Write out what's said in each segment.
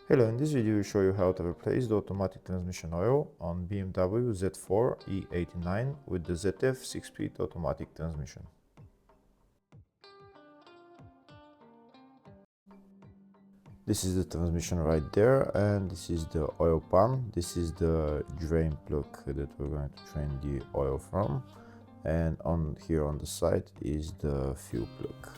Hello, in this video we show you how to replace the automatic transmission oil on BMW Z4 E89 with the ZF6HP automatic transmission. This is the transmission right there, and this is the oil pan. This is the drain plug that we're going to drain the oil from, and on here on the side is the fuel plug.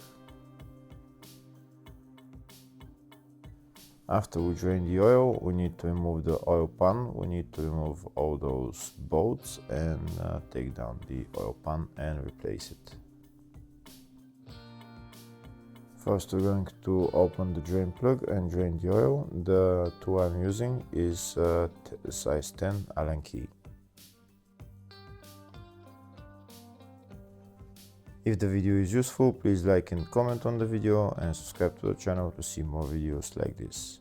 After we drain the oil, we need to remove the oil pan, we need to remove all those bolts and take down the oil pan and replace it. First we're going to open the drain plug and drain the oil. The tool I'm using is size 10 Allen key. If the video is useful, please like and comment on the video and subscribe to the channel to see more videos like this.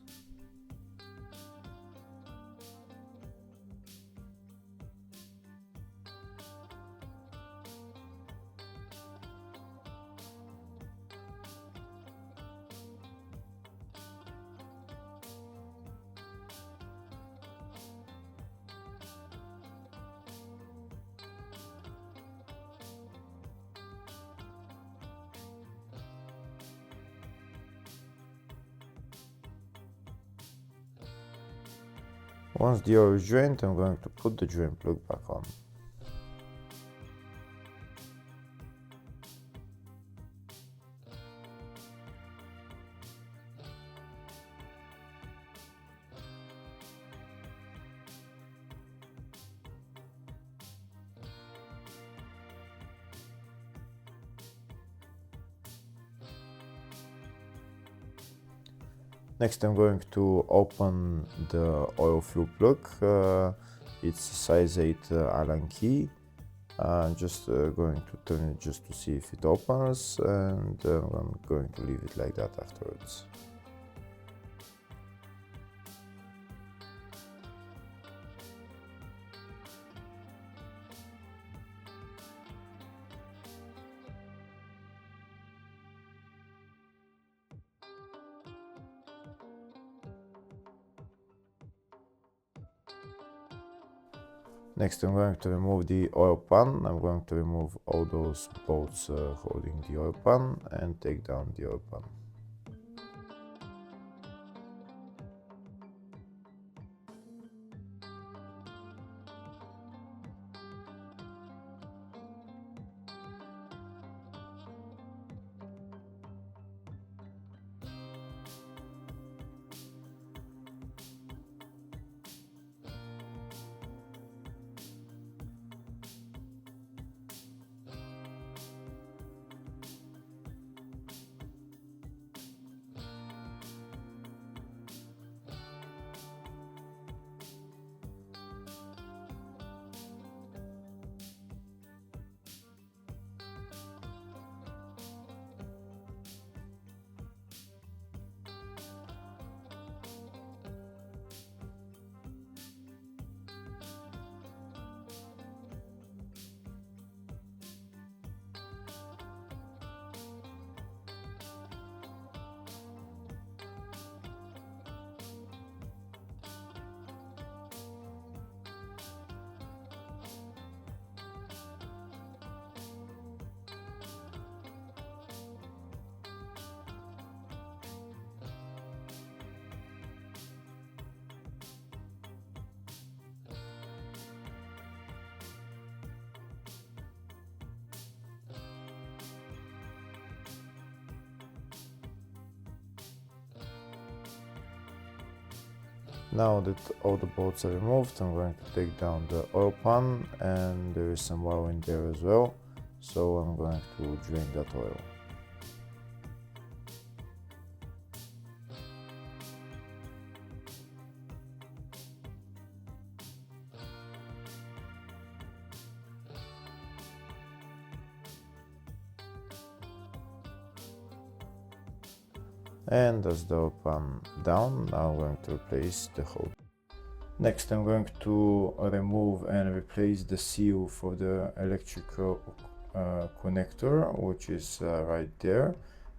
Once the oil is drained, I'm going to put the drain plug back on. Next I'm going to open the oil fill plug. It's size 8 Allen key. Just going to turn it just to see if it opens, and I'm going to leave it like that afterwards. Next I'm going to remove the oil pan. I'm going to remove all those bolts holding the oil pan and take down the oil pan. Now that all the bolts are removed, I'm going to take down the oil pan, and there is some oil in there as well, so I'm going to drain that oil. And as the oil pan down, now I'm going to replace the hose. Next I'm going to remove and replace the seal for the electrical connector, which is right there.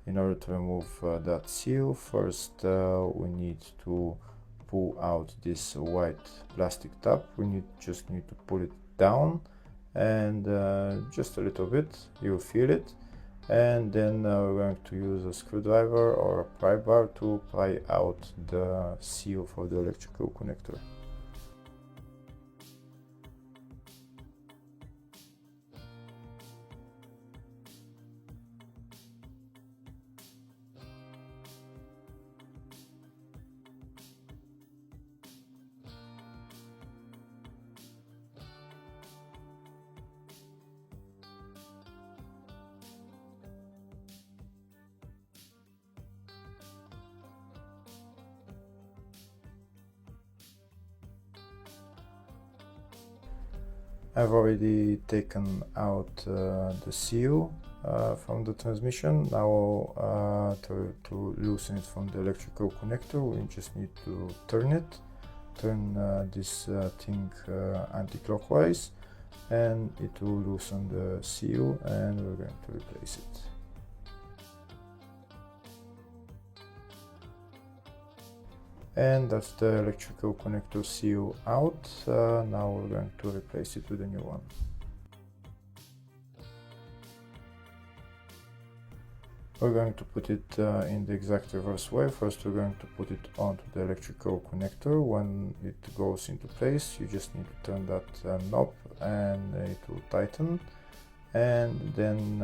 In order to remove that seal, first we need to pull out this white plastic top, we just need to pull it down, and just a little bit, you'll feel it. And then we're going to use a screwdriver or a pry bar to pry out the seal for the electrical connector. I've already taken out the seal from the transmission. Now to loosen it from the electrical connector, we just need to turn this thing anti-clockwise, and it will loosen the seal, and we're going to replace it. And that's the electrical connector seal out. Now we're going to replace it with a new one. We're going to put it in the exact reverse way. First we're going to put it onto the electrical connector. When it goes into place, you just need to turn that knob and it will tighten. And then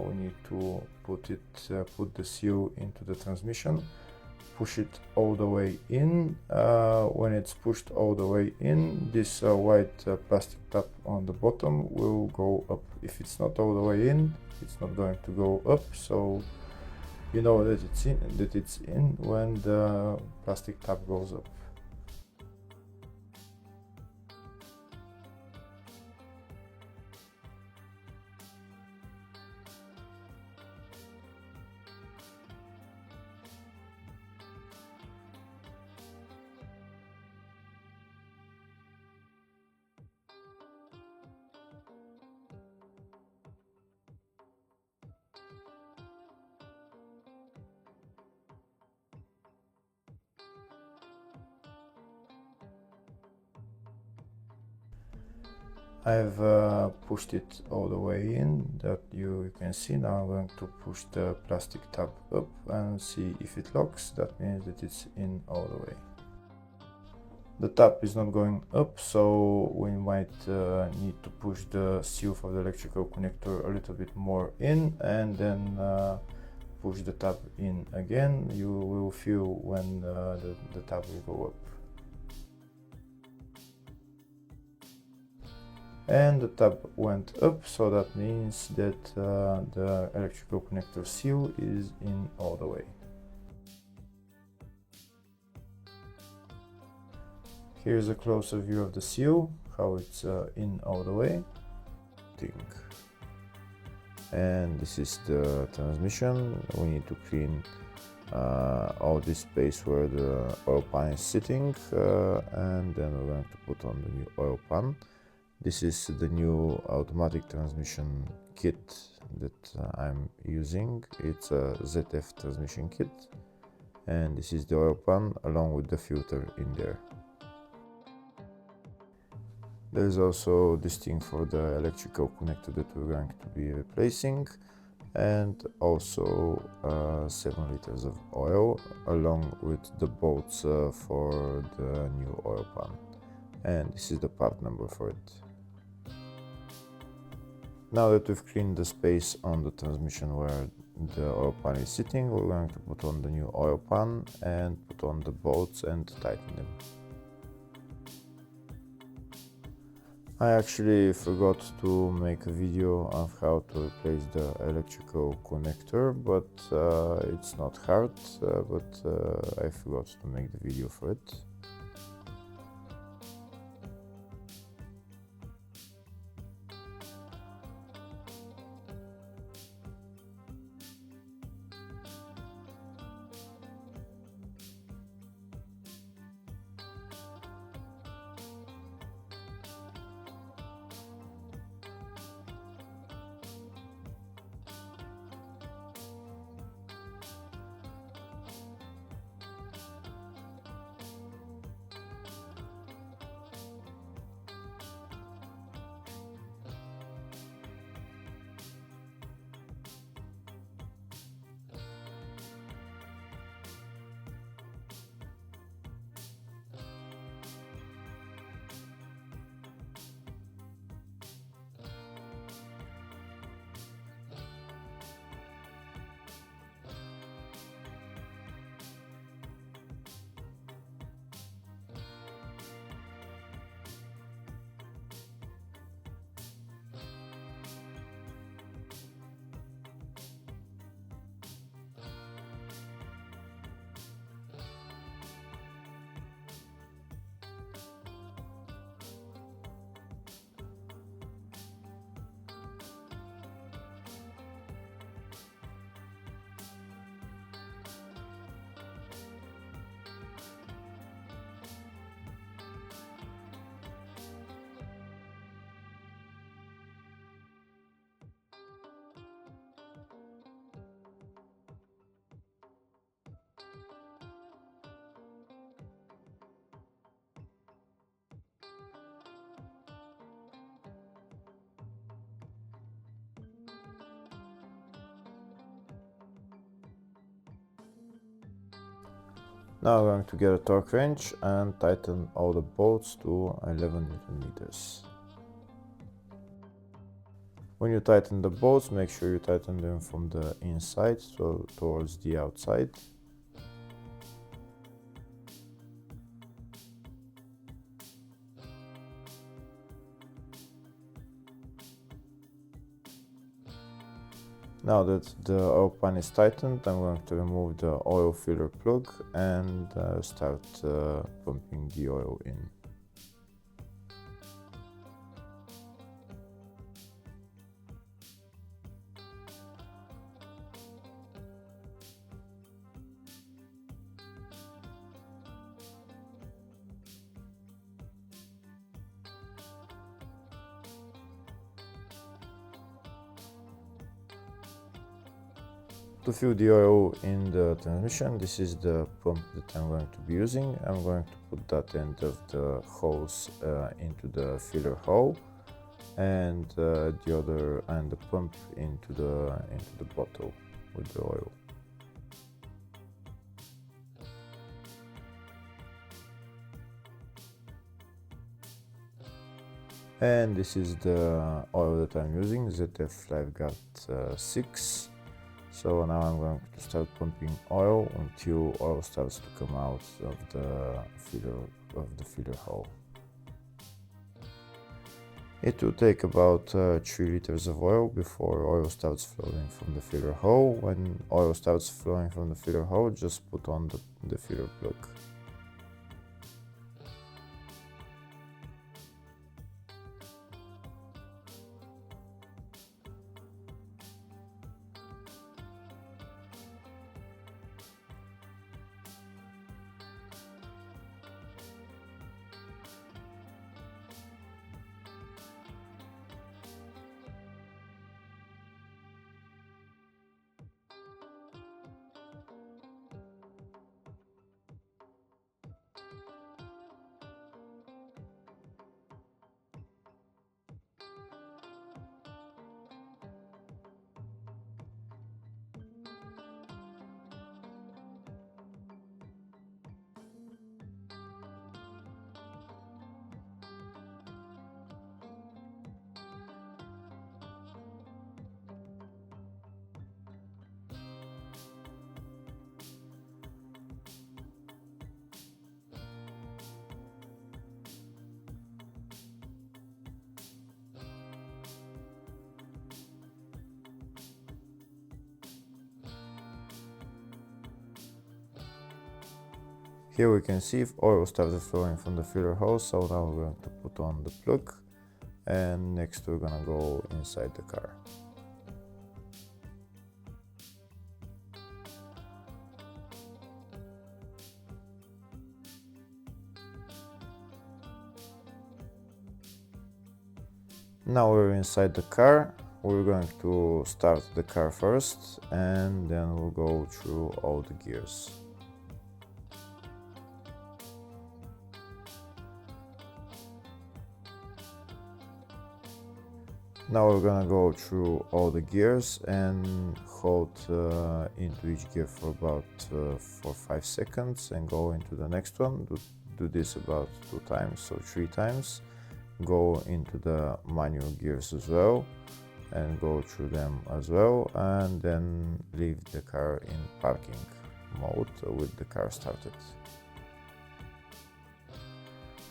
we need to put the seal into the transmission. Push it all the way in. When it's pushed all the way in, this white plastic top on the bottom will go up. If it's not all the way in, it's not going to go up, so you know that it's in when the plastic top goes up. I've pushed it all the way in, that you can see. Now I'm going to push the plastic tab up and see if it locks. That means that it's in all the way. The tab is not going up, so we might need to push the seal for the electrical connector a little bit more in, and then push the tab in again. You will feel when the tab will go up. And the tab went up, so that means that the electrical connector seal is in all the way. Here's a closer view of the seal, how it's in all the way. And this is the transmission. We need to clean all this space where the oil pan is sitting, and then we're going to put on the new oil pan. This is the new automatic transmission kit that I'm using. It's a ZF transmission kit, and this is the oil pan along with the filter in there. There's also this thing for the electrical connector that we're going to be replacing, and also 7 liters of oil along with the bolts for the new oil pan. And this is the part number for it. Now that we've cleaned the space on the transmission where the oil pan is sitting, we're going to put on the new oil pan and put on the bolts and tighten them. I actually forgot to make a video of how to replace the electrical connector, but it's not hard, but I forgot to make the video for it. Now I'm going to get a torque wrench and tighten all the bolts to 11 Newton meters. When you tighten the bolts, make sure you tighten them from the inside towards the outside. Now that the oil pan is tightened, I'm going to remove the oil filler plug and start pumping the oil in. To fill the oil in the transmission, this is the pump that I'm going to be using. I'm going to put that end of the hose into the filler hole, and the other and the pump into the bottle with the oil. And this is the oil that I'm using, ZF6HP. So now I'm going to start pumping oil until oil starts to come out of the filler hole. It will take about 3 liters of oil before oil starts flowing from the filler hole. When oil starts flowing from the filler hole, just put on the filler plug. Here we can see if oil started flowing from the filler hose, so now we're going to put on the plug, and next we're gonna go inside the car. Now we're inside the car. We're going to start the car first, and then we'll go through all the gears. Now we're gonna go through all the gears and hold into each gear for about 4-5 seconds and go into the next one. Do this about 2 times, so 3 times. Go into the manual gears as well and go through them as well, and then leave the car in parking mode with the car started.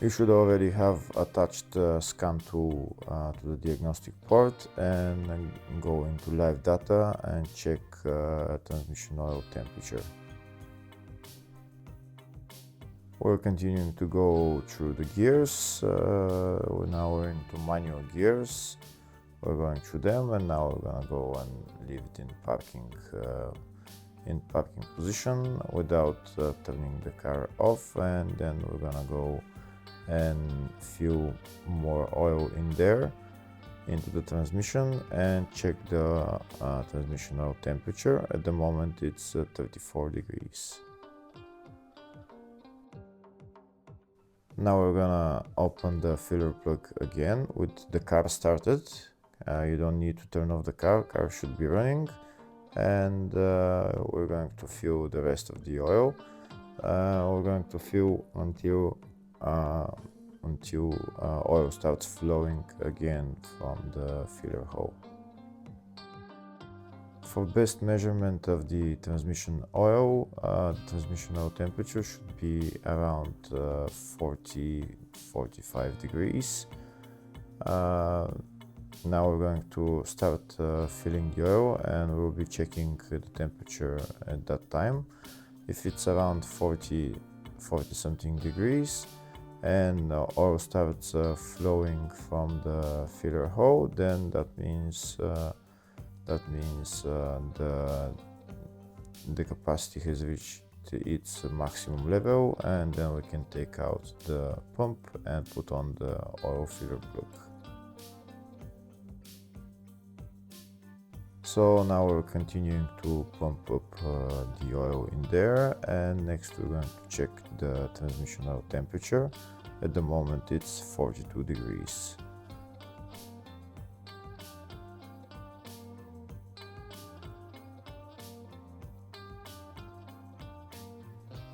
You should already have attached the scan tool to the diagnostic port and go into live data and check transmission oil temperature. We're continuing to go through the gears. Now we're into manual gears. We're going through them, and now we're gonna go and leave it in parking position without turning the car off, and then we're gonna go and fill more oil in there into the transmission and check the transmission oil temperature. At the moment it's 34 degrees. Now we're gonna open the filler plug again with the car started. You don't need to turn off the car should be running, and we're going to fill the rest of the oil. we're going to fill until oil starts flowing again from the filler hole. For best measurement of the transmission oil temperature should be around 40-45 degrees. Now we're going to start filling the oil, and we'll be checking the temperature at that time. If it's around 40 something degrees and oil starts flowing from the filler hole, then that means the capacity has reached its maximum level, and then we can take out the pump and put on the oil filler plug. So now we're continuing to pump up the oil in there, and next we're going to check the transmission oil temperature. At the moment it's 42 degrees.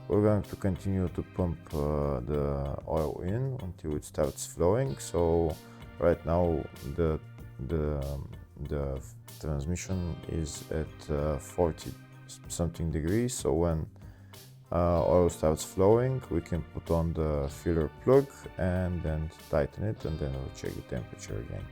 We're going to continue to pump the oil in until it starts flowing. So right now the transmission is at 40 something degrees. So when oil starts flowing, we can put on the filler plug and then tighten it, and then we'll check the temperature again.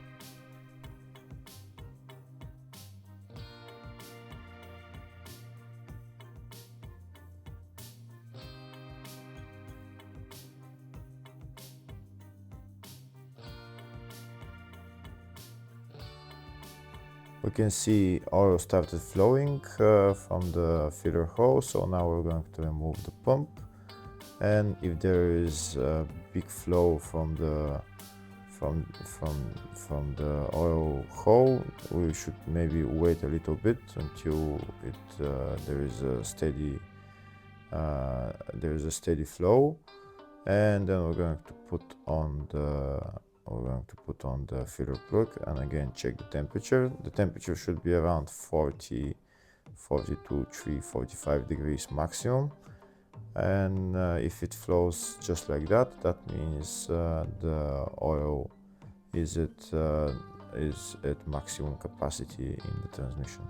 We can see oil started flowing from the filler hole, so now we're going to remove the pump, and if there is a big flow from the oil hole, we should maybe wait a little bit until there is a steady flow, and then we're going to put on the filler plug and again check the temperature. The temperature should be around 40, 42, 45 degrees maximum, and if it flows just like that, that means the oil is at maximum capacity in the transmission.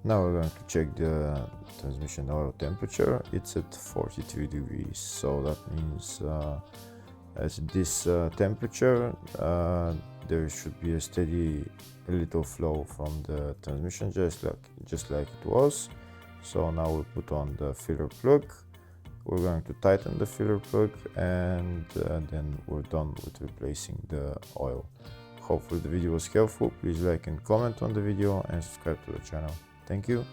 Now we're going to check the transmission oil temperature. It's at 43 degrees, so that means at this temperature there should be a steady little flow from the transmission, just like it was. So now we'll put on the filler plug. We're going to tighten the filler plug, and then we're done with replacing the oil. Hopefully the video was helpful. Please like and comment on the video and subscribe to the channel. Thank you.